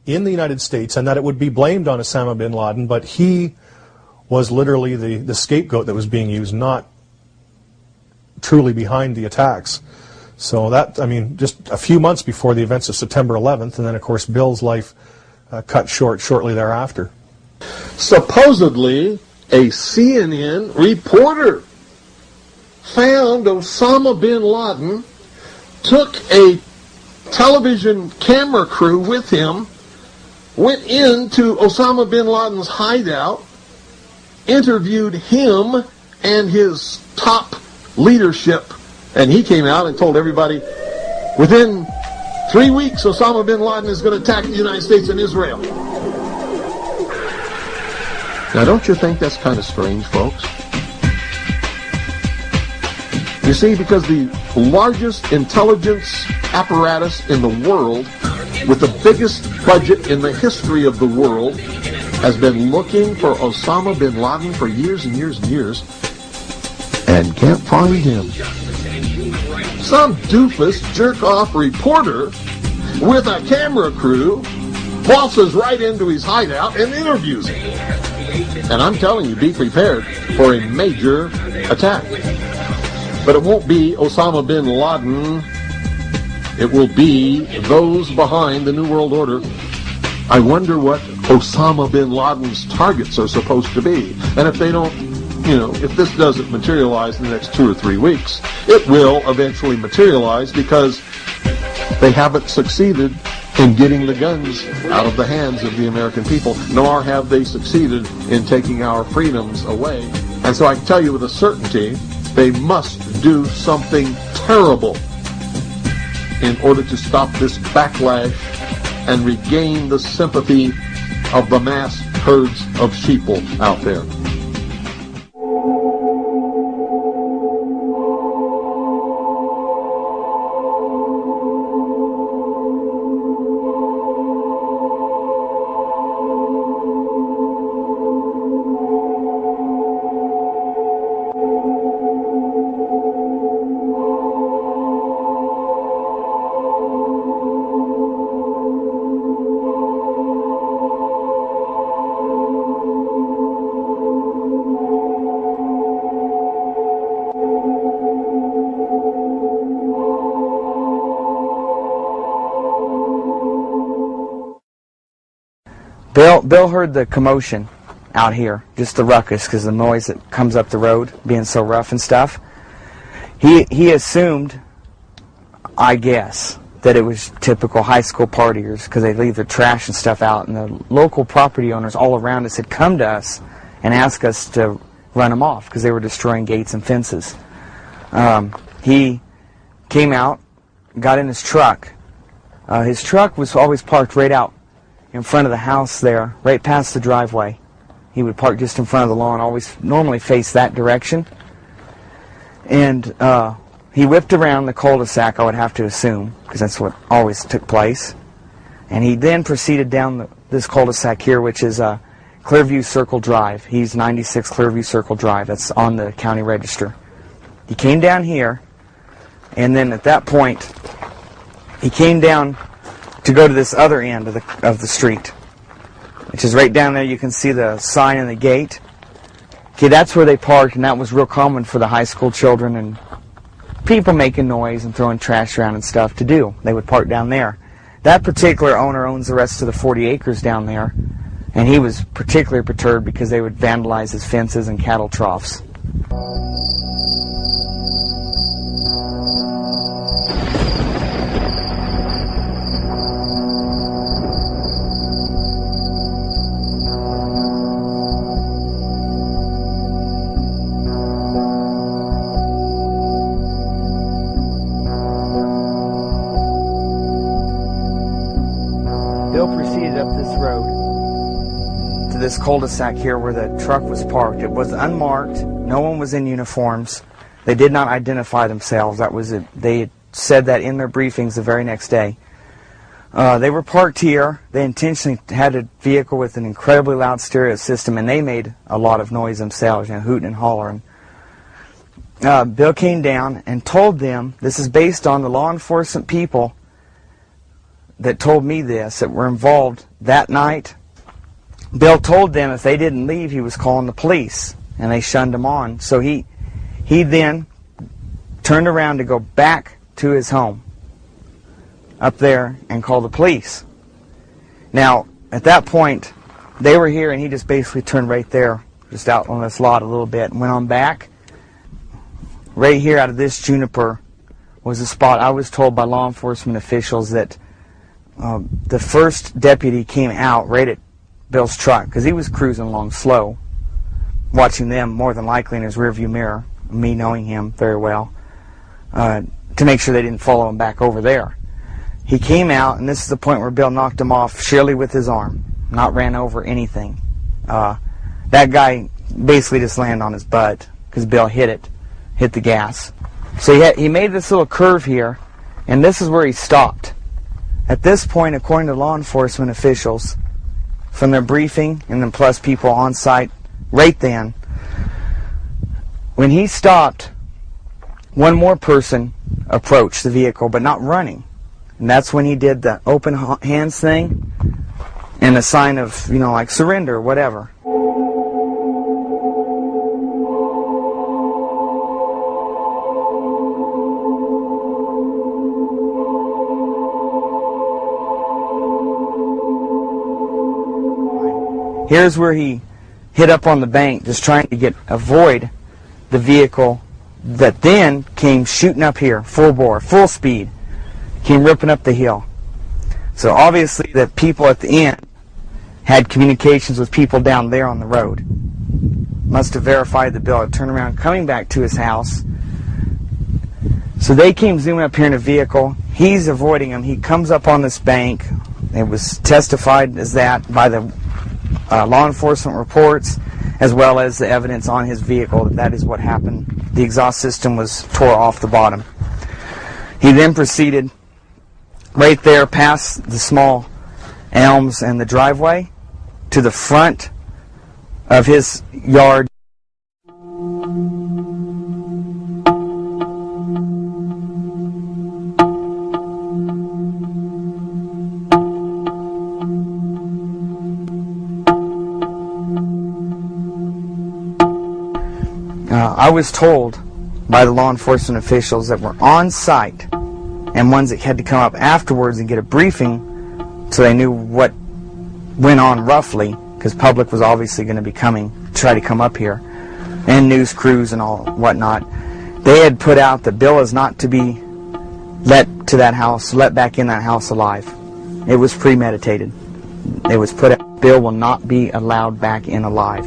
in the United States, and that it would be blamed on Osama bin Laden, but he was literally the scapegoat that was being used, not truly behind the attacks. So that, I mean, just a few months before the events of September 11th, and then, of course, Bill's life cut short shortly thereafter. Supposedly, a CNN reporter found Osama bin Laden, took a television camera crew with him, went into Osama bin Laden's hideout, interviewed him and his top leadership, and he came out and told everybody, within 3 weeks, Osama bin Laden is going to attack the United States and Israel. Now, don't you think that's kind of strange, folks? You see, because the largest intelligence apparatus in the world, with the biggest budget in the history of the world, has been looking for Osama bin Laden for years and years and years, and can't find him. Some doofus jerk-off reporter with a camera crew waltzes right into his hideout and interviews him. And I'm telling you, be prepared for a major attack. But it won't be Osama bin Laden. It will be those behind the New World Order. I wonder what Osama bin Laden's targets are supposed to be. And if they don't, if this doesn't materialize in the next 2 or 3 weeks, it will eventually materialize because they haven't succeeded in getting the guns out of the hands of the American people, nor have they succeeded in taking our freedoms away. And so I can tell you with a certainty, they must do something terrible in order to stop this backlash and regain the sympathy of the mass herds of sheeple out there. Bill heard the commotion out here, just the ruckus, because the noise that comes up the road, being so rough and stuff. He assumed, I guess, that it was typical high school partiers, because they leave their trash and stuff out, and the local property owners all around us had come to us and asked us to run them off, because they were destroying gates and fences. He came out, got in his truck. His truck was always parked right out in front of the house there, right past the driveway. He would park just in front of the lawn, always normally face that direction. And he whipped around the cul-de-sac, I would have to assume, because that's what always took place. And he then proceeded down this cul-de-sac here, which is Clearview Circle Drive. He's 96 Clearview Circle Drive. That's on the county register. He came down here, and then at that point, he came down to go to this other end of the street, which is right down there. You can see the sign and the gate. Okay, that's where they parked, and that was real common for the high school children and people making noise and throwing trash around and stuff to do. They would park down there. That particular owner owns the rest of the 40 acres down there, and he was particularly perturbed because they would vandalize his fences and cattle troughs. Bill proceeded up this road to this cul-de-sac here where the truck was parked. It was unmarked. No one was in uniforms. They did not identify themselves. That was it. They had said that in their briefings the very next day. They were parked here. They intentionally had a vehicle with an incredibly loud stereo system, and they made a lot of noise themselves, hooting and hollering. Bill came down and told them, this is based on the law enforcement people that told me this, that were involved that night, Bill told them if they didn't leave, he was calling the police, and they shunned him on. So he then turned around to go back to his home up there and call the police. Now, at that point, they were here, and he just basically turned right there, just out on this lot a little bit, and went on back. Right here out of this juniper was a spot. I was told by law enforcement officials that the first deputy came out right at Bill's truck, because he was cruising along slow, watching them more than likely in his rearview mirror, me knowing him very well, to make sure they didn't follow him back over there. He came out, and this is the point where Bill knocked him off surely with his arm, not ran over anything. That guy basically just landed on his butt because Bill hit the gas. So he made this little curve here, and this is where he stopped. At this point, according to law enforcement officials, from their briefing, and then plus people on site right then, when he stopped, one more person approached the vehicle, but not running. And that's when he did the open hands thing and a sign of, like surrender or whatever. Here's where he hit up on the bank, just trying to avoid the vehicle that then came shooting up here, full bore, full speed, came ripping up the hill. So obviously the people at the end had communications with people down there on the road. Must have verified the Bill had turned around coming back to his house. So they came zooming up here in a vehicle. He's avoiding them. He comes up on this bank. It was testified as that by the law enforcement reports, as well as the evidence on his vehicle that is what happened. The exhaust system was tore off the bottom. He then proceeded right there past the small elms and the driveway to the front of his yard. I was told by the law enforcement officials that were on site and ones that had to come up afterwards and get a briefing so they knew what went on roughly, because public was obviously going to be coming to try to come up here, and news crews and all whatnot. They had put out that Bill is not to be let back in that house alive. It was premeditated. It was put out, Bill will not be allowed back in alive.